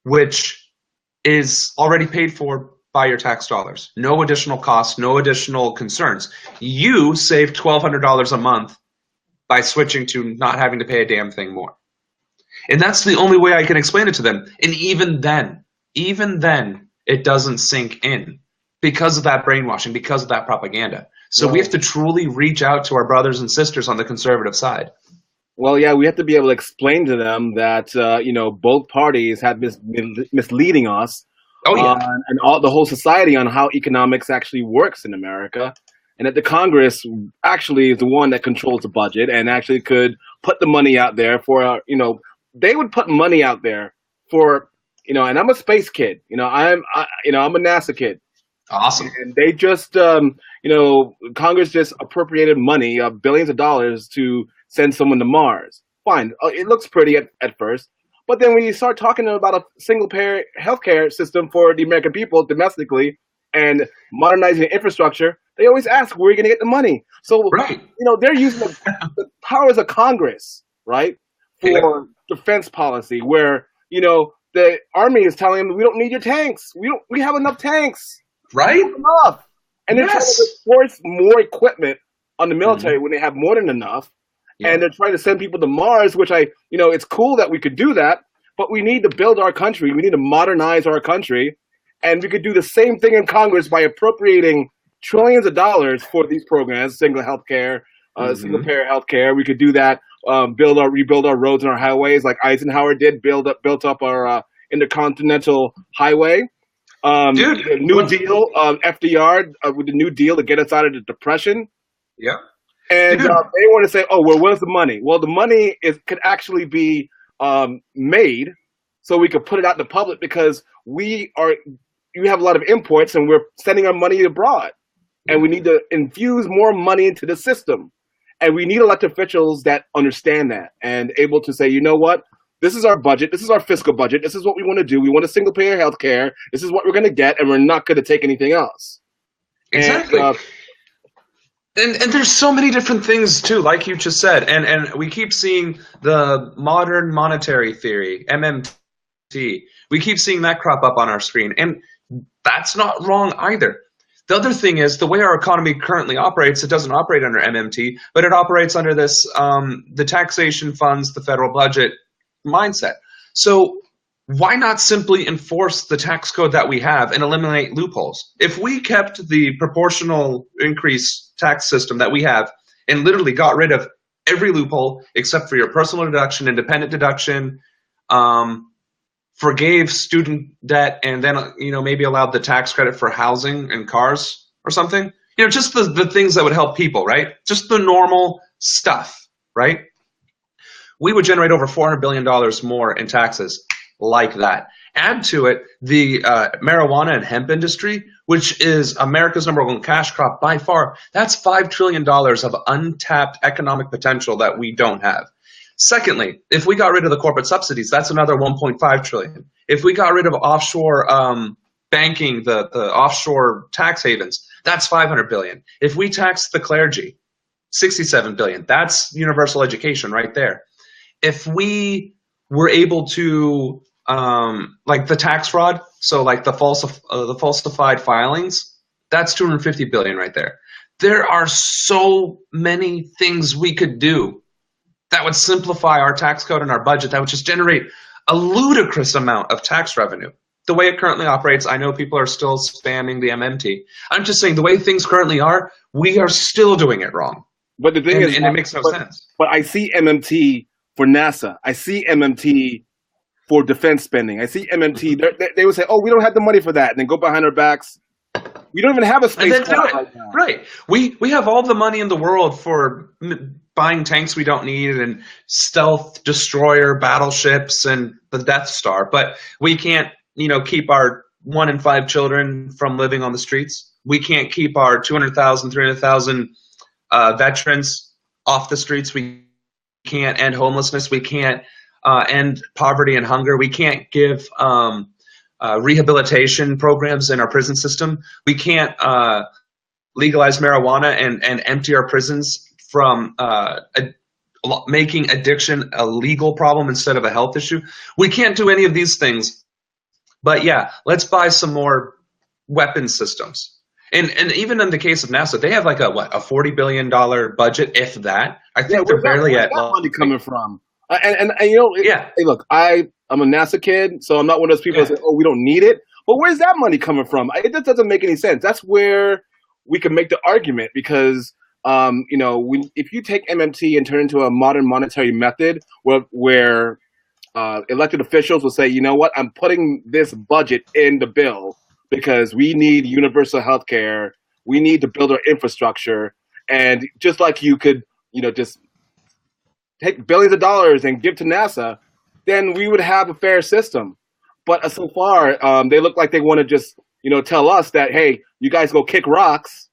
which is already paid for by your tax dollars. No additional costs, no additional concerns. You save $1,200 a month by switching to not having to pay a damn thing more. And that's the only way I can explain it to them. And even then, it doesn't sink in because of that brainwashing, because of that propaganda. So we have to truly reach out to our brothers and sisters on the conservative side. Well, yeah, we have to be able to explain to them that, both parties have been misleading us and the whole society on how economics actually works in America. And that the Congress actually is the one that controls the budget and actually could put the money out there for, they would put money out there for, and I'm a space kid, I'm a NASA kid. Awesome. And they just, Congress just appropriated money, billions of dollars to send someone to Mars. Fine. It looks pretty at first. But then when you start talking about a single-payer healthcare system for the American people domestically and modernizing the infrastructure, they always ask, where are you going to get the money? So, they're using the powers of Congress, right, for defense policy where, the Army is telling them, we don't need your tanks. We have enough tanks. Right? Enough. And they're trying to force more equipment on the military when they have more than enough. Yeah. And they're trying to send people to Mars, which it's cool that we could do that, but we need to build our country. We need to modernize our country. And we could do the same thing in Congress by appropriating trillions of dollars for these programs, single payer healthcare. We could do that, rebuild our roads and our highways like Eisenhower did, built up our intercontinental highway. The New Deal, FDR with the New Deal to get us out of the Depression. Yeah. And they want to say, where's the money? Well, the money could actually be made so we could put it out in the public because you have a lot of imports and we're sending our money abroad. And we need to infuse more money into the system. And we need elected officials that understand that and able to say, you know what? This is our budget. This is our fiscal budget. This is what we want to do. We want a single payer health care. This is what we're going to get. And we're not going to take anything else. Exactly. And there's so many different things, too, like you just said. And we keep seeing the modern monetary theory, MMT. We keep seeing that crop up on our screen. And that's not wrong either. The other thing is the way our economy currently operates, it doesn't operate under MMT, but it operates under this, the taxation funds, the federal budget mindset. So why not simply enforce the tax code that we have and eliminate loopholes? If we kept the proportional increase tax system that we have and literally got rid of every loophole except for your personal deduction, independent deduction, forgave student debt, and then maybe allowed the tax credit for housing and cars or something. Just the things that would help people, right? Just the normal stuff, right? We would generate over $400 billion more in taxes like that. Add to it the marijuana and hemp industry, which is America's #1 cash crop by far. That's $5 trillion of untapped economic potential that we don't have. Secondly, if we got rid of the corporate subsidies, that's another $1.5 trillion. If we got rid of offshore banking, the offshore tax havens, that's $500 billion. If we tax the clergy, $67 billion. That's universal education right there. If we were able to, like the tax fraud, so like the falsified filings, that's $250 billion right there. There are so many things we could do that would simplify our tax code and our budget, that would just generate a ludicrous amount of tax revenue. The way it currently operates, I know people are still spamming the MMT. I'm just saying the way things currently are, we are still doing it wrong. But the thing is, and it makes no sense. But I see MMT for NASA. I see MMT for defense spending. I see MMT. They would say, "Oh, we don't have the money for that," and then go behind our backs. We don't even have a space craft right now. Right. We have all the money in the world for buying tanks we don't need and stealth destroyer battleships and the Death Star, but we can't, keep our 1 in 5 children from living on the streets. We can't keep our 200,000, 300,000 veterans off the streets. We can't end homelessness. We can't end poverty and hunger. We can't give rehabilitation programs in our prison system. We can't legalize marijuana and empty our prisons from making addiction a legal problem instead of a health issue. We can't do any of these things. But yeah, let's buy some more weapon systems. And even in the case of NASA, they have like a $40 billion budget, if that. I think they're barely at. Where's that money coming from? And hey, look, I'm a NASA kid, so I'm not one of those people that say, "Oh, we don't need it." But where's that money coming from? It just doesn't make any sense. That's where we can make the argument because, if you take MMT and turn it into a modern monetary method where elected officials will say, "You know what? I'm putting this budget in the bill because we need universal health care. We need to build our infrastructure." And just like you could, just take billions of dollars and give to NASA, then we would have a fair system. But so far, they look like they want to just, tell us that, hey, you guys go kick rocks,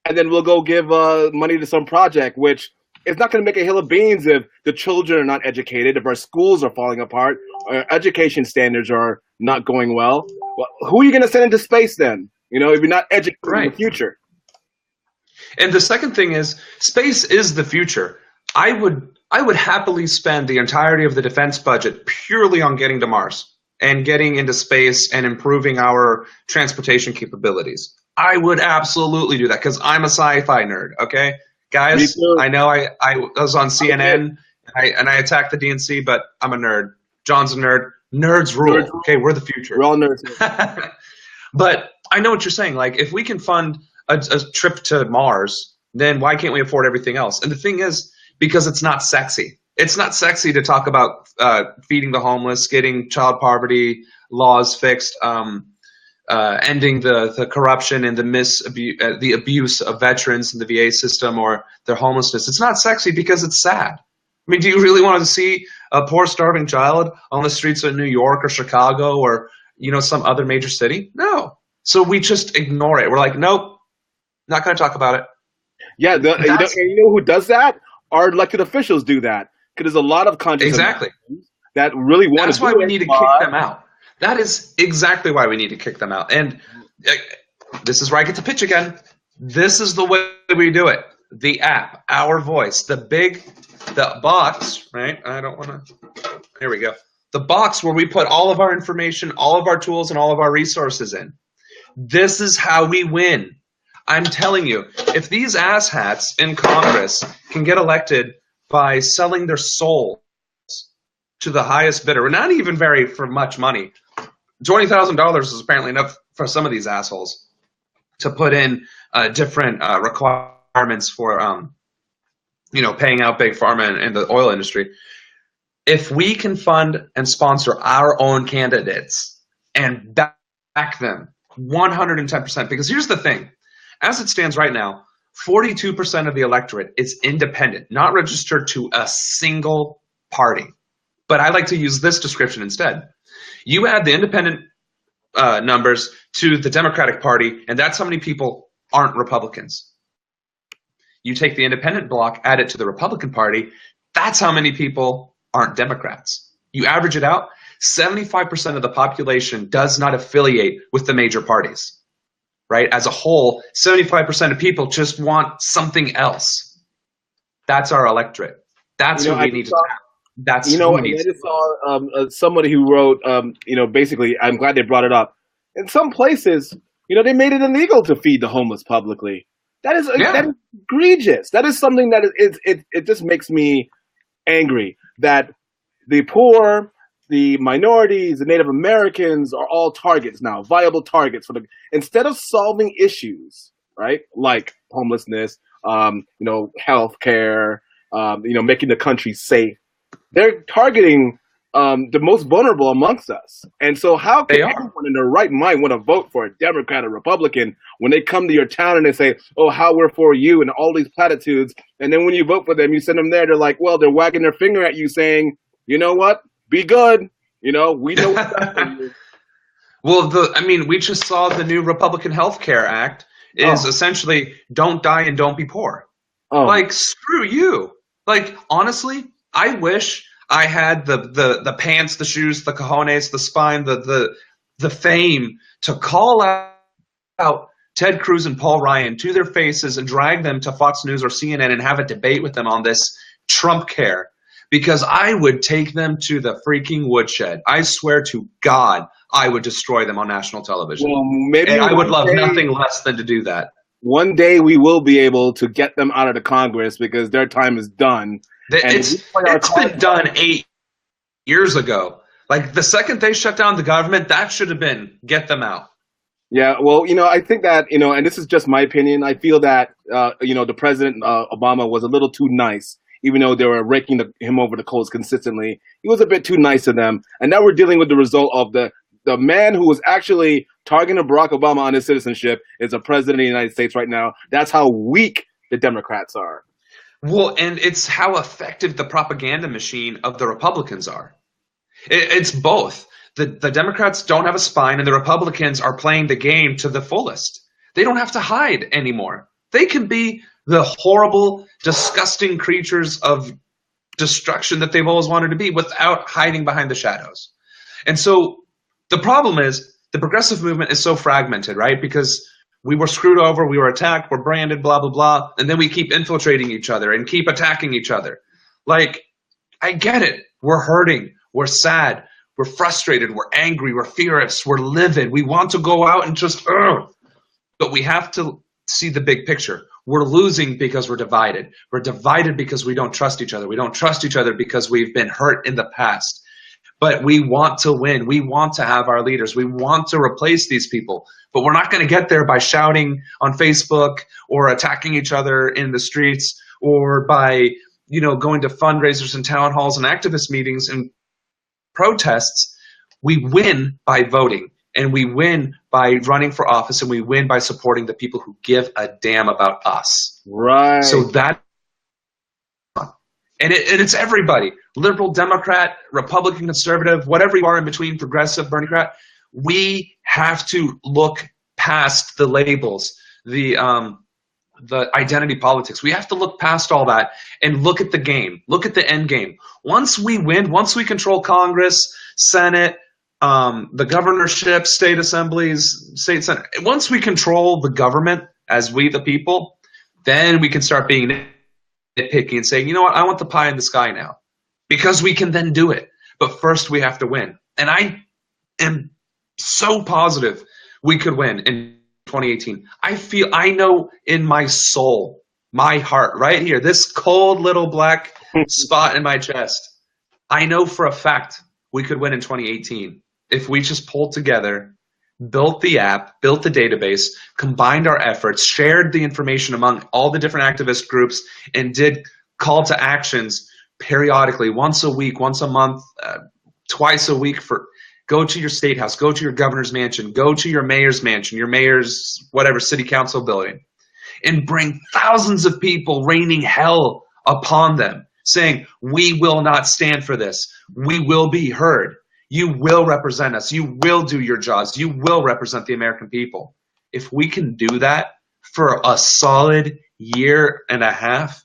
and then we'll go give money to some project, which is not going to make a hill of beans if the children are not educated, if our schools are falling apart, our education standards are not going well. Who are you going to send into space then? If you're not educated in the future. And the second thing is, space is the future. I would happily spend the entirety of the defense budget purely on getting to Mars and getting into space and improving our transportation capabilities. I would absolutely do that because I'm a sci-fi nerd, okay? Guys, I know I was on CNN and I attacked the DNC, but I'm a nerd. John's a nerd. Nerds rule. Okay, we're the future. We're all nerds. But I know what you're saying. Like, if we can fund a trip to Mars, then why can't we afford everything else? And the thing is, because it's not sexy. It's not sexy to talk about feeding the homeless, getting child poverty laws fixed, ending the corruption and the abuse of veterans in the VA system or their homelessness. It's not sexy because it's sad. I mean, do you really want to see a poor, starving child on the streets of New York or Chicago or some other major city? No. So we just ignore it. We're like, nope, not going to talk about it. Yeah, you know who does that? Our elected officials do that because there's a lot of countries that really want to. That's why we need to kick them out. That is exactly why we need to kick them out. And this is where I get to pitch again. This is the way we do it. The app, our voice, the box, right? I don't want to. Here we go. The box where we put all of our information, all of our tools, and all of our resources in. This is how we win. I'm telling you, if these asshats in Congress can get elected by selling their souls to the highest bidder, not even for much money, $20,000 is apparently enough for some of these assholes to put in different requirements for paying out big pharma and the oil industry. If we can fund and sponsor our own candidates and back them 110%, because here's the thing, as it stands right now, 42% of the electorate is independent, not registered to a single party. But I like to use this description instead. You add the independent numbers to the Democratic Party, and that's how many people aren't Republicans. You take the independent block, add it to the Republican Party, that's how many people aren't Democrats. You average it out, 75% of the population does not affiliate with the major parties. Right? As a whole, 75% of people just want something else. That's our electorate. That's who we need to have. That's who we need to have. I saw somebody who wrote, basically, I'm glad they brought it up. In some places, they made it illegal to feed the homeless publicly. That is egregious. That is something that it just makes me angry that the poor, the minorities, the Native Americans are all targets now, viable targets instead of solving issues, right? Like homelessness, health care, making the country safe. They're targeting the most vulnerable amongst us. And so how can everyone in their right mind want to vote for a Democrat or Republican when they come to your town and they say, oh, how we're for you and all these platitudes. And then when you vote for them, you send them there. They're like, well, they're wagging their finger at you saying, you know what? Be good. We know what's best for you. Well, we just saw the new Republican Health Care Act is essentially don't die and don't be poor. Oh. Like, screw you. Like, honestly, I wish I had the pants, the shoes, the cojones, the spine, the fame to call out Ted Cruz and Paul Ryan to their faces and drag them to Fox News or CNN and have a debate with them on this Trump care. Because I would take them to the freaking woodshed. I swear to God, I would destroy them on national television. Well, maybe I would love nothing less than to do that. One day we will be able to get them out of the Congress because their time is done. It's been done 8 years ago. Like, the second they shut down the government, that should have been get them out. Yeah, well, I think that, and this is just my opinion, I feel that, the President Obama was a little too nice. Even though they were raking him over the coals consistently, he was a bit too nice to them. And now we're dealing with the result of the man who was actually targeting Barack Obama on his citizenship is the president of the United States right now. That's how weak the Democrats are. Well, and it's how effective the propaganda machine of the Republicans are. It's both. The Democrats don't have a spine, and the Republicans are playing the game to the fullest. They don't have to hide anymore. They can be the horrible, disgusting creatures of destruction that they've always wanted to be without hiding behind the shadows. And so the problem is the progressive movement is so fragmented, right? Because we were screwed over, we were attacked, we're branded, blah, blah, blah, and then we keep infiltrating each other and keep attacking each other. Like, I get it. We're hurting. We're sad. We're frustrated. We're angry. We're furious. We're livid. We want to go out and just, but we have to see the big picture. We're losing because we're divided. We're divided because we don't trust each other. We don't trust each other because we've been hurt in the past. But we want to win. We want to have our leaders. We want to replace these people. But we're not going to get there by shouting on Facebook or attacking each other in the streets or by, going to fundraisers and town halls and activist meetings and protests. We win by voting. And we win by running for office, and we win by supporting the people who give a damn about us. Right. So that, and it's everybody, liberal, Democrat, Republican, conservative, whatever you are in between, progressive, Bernie-crat. We have to look past the labels, the identity politics. We have to look past all that and look at the game, look at the end game. Once we win, once we control Congress, Senate, the governorship, state assemblies, state senate. Once we control the government as we the people, then we can start being nitpicky and saying, you know what, I want the pie in the sky now. Because we can then do it. But first we have to win. And I am so positive we could win in 2018. I know in my soul, my heart, right here, this cold little black spot in my chest, I know for a fact we could win in 2018. If we just pulled together, built the app, built the database, combined our efforts, shared the information among all the different activist groups, and did call to actions periodically, once a week, once a month, twice a week. For go to your state house, go to your governor's mansion, go to your mayor's mansion, your mayor's whatever city council building, and bring thousands of people raining hell upon them, saying, we will not stand for this. We will be heard. You will represent us. You will do your jobs. You will represent the American people. If we can do that for a solid year and a half,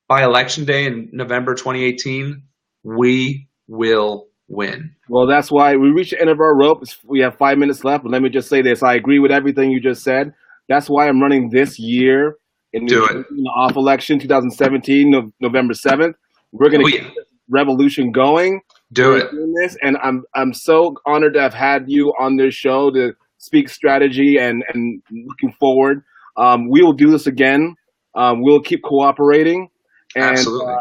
by election day in November 2018, we will win. Well, that's why we reached the end of our rope. We have 5 minutes left, but let me just say this. I agree with everything you just said. That's why I'm running this year in the off election, 2017, November 7th. We're going to keep this revolution going. Do it. This, and I'm so honored to have had you on this show to speak strategy and looking forward. We will do this again. We'll keep cooperating. And, absolutely.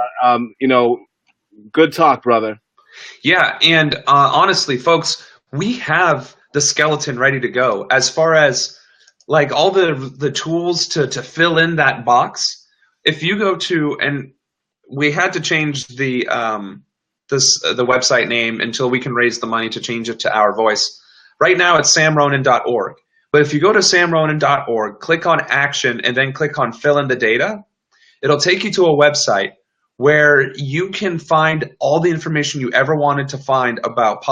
You know, good talk, brother. Yeah, and honestly, folks, we have the skeleton ready to go. As far as like all the tools to fill in that box, if you go to, and we had to change the website name until we can raise the money to change it to Our Voice. Right now it's samronan.org. But if you go to samronan.org, click on action, and then click on fill in the data, it'll take you to a website where you can find all the information you ever wanted to find about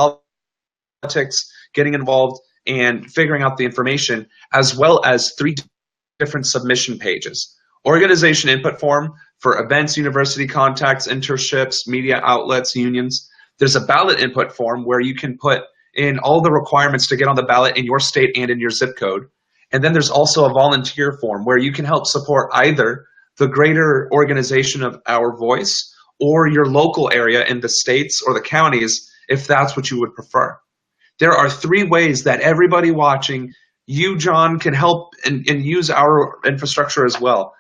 politics, getting involved, and figuring out the information, as well as 3 different submission pages. Organization input form for events, university contacts, internships, media outlets, unions. There's a ballot input form where you can put in all the requirements to get on the ballot in your state and in your zip code. And then there's also a volunteer form where you can help support either the greater organization of Our Voice or your local area in the states or the counties, if that's what you would prefer. There are 3 ways that everybody watching, you, John, can help and use our infrastructure as well.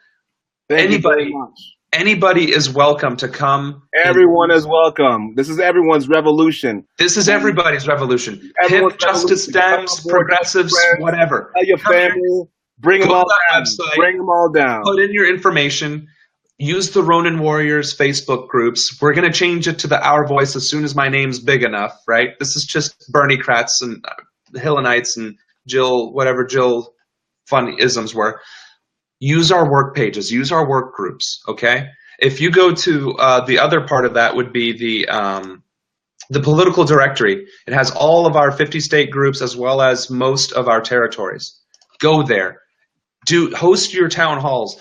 Anybody is welcome to come. Everyone is welcome. This is everyone's revolution. This is everybody's revolution. Hip, Justice, Dems, progressives, whatever. Tell your family. Bring them all down. Bring them all down. Put in your information. Use the Ronan Warriors Facebook groups. We're going to change it to the Our Voice as soon as my name's big enough, right? This is just Bernie Kratz and the Hillenites and Jill, whatever Jill fun isms were. Use our work pages. Use our work groups, okay? If you go to the other part of that would be the political directory. It has all of our 50 state groups as well as most of our territories. Go there. Host your town halls,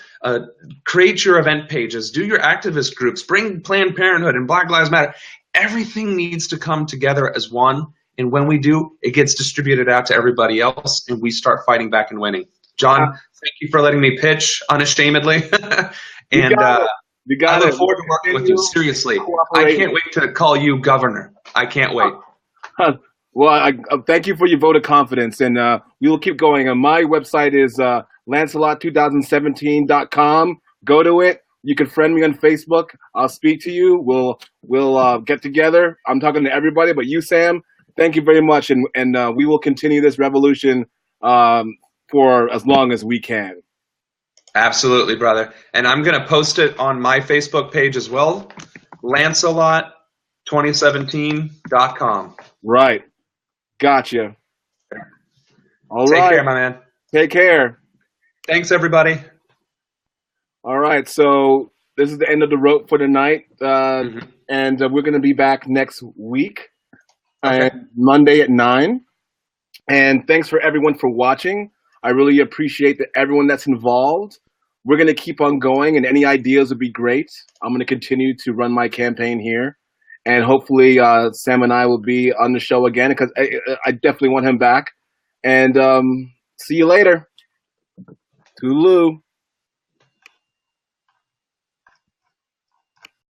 create your event pages, do your activist groups, bring Planned Parenthood and Black Lives Matter. Everything needs to come together as one, and when we do, it gets distributed out to everybody else, and we start fighting back and winning. John, thank you for letting me pitch unashamedly, and I look forward to working with you. Seriously, I can't wait to call you governor. I can't wait. Well, I thank you for your vote of confidence, and we will keep going. My website is Lancelot2017.com. Go to it. You can friend me on Facebook. I'll speak to you. We'll get together. I'm talking to everybody, but you, Sam, thank you very much, and we will continue this revolution for as long as we can. Absolutely, brother. And I'm going to post it on my Facebook page as well, Lancelot2017.com. Right. Gotcha. All right. Take care, my man. Take care. Thanks, everybody. All right. So this is the end of the rope for tonight. And we're going to be back next week, Monday at 9. And thanks for everyone for watching. I really appreciate everyone that's involved. We're going to keep on going, and any ideas would be great. I'm going to continue to run my campaign here. And hopefully Sam and I will be on the show again, because I definitely want him back. And see you later. Toodaloo.